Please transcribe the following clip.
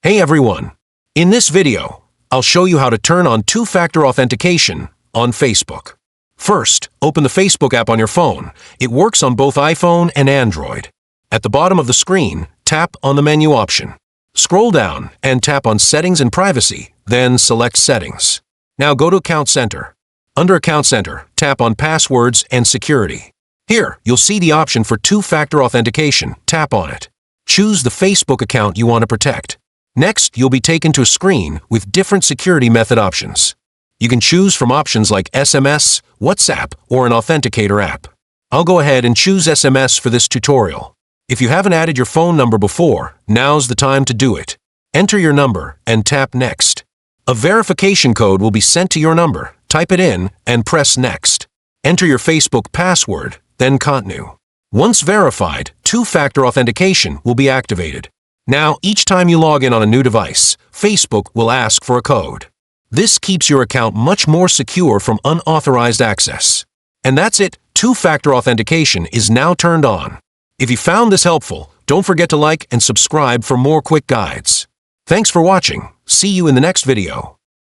Hey everyone! In this video, I'll show you how to turn on two-factor authentication on Facebook. First, open the Facebook app on your phone. It works on both iPhone and Android. At the bottom of the screen, tap on the menu option. Scroll down and tap on Settings and Privacy, then select Settings. Now go to Account Center. Under Account Center, tap on Passwords and Security. Here, you'll see the option for two-factor authentication. Tap on it. Choose the Facebook account you want to protect. Next, you'll be taken to a screen with different security method options. You can choose from options like SMS, WhatsApp, or an authenticator app. I'll go ahead and choose SMS for this tutorial. If you haven't added your phone number before, now's the time to do it. Enter your number and tap Next. A verification code will be sent to your number. Type it in and press Next. Enter your Facebook password, then Continue. Once verified, two-factor authentication will be activated. Now, each time you log in on a new device, Facebook will ask for a code. This keeps your account much more secure from unauthorized access. And that's it. Two-factor authentication is now turned on. If you found this helpful, don't forget to like and subscribe for more quick guides. Thanks for watching. See you in the next video.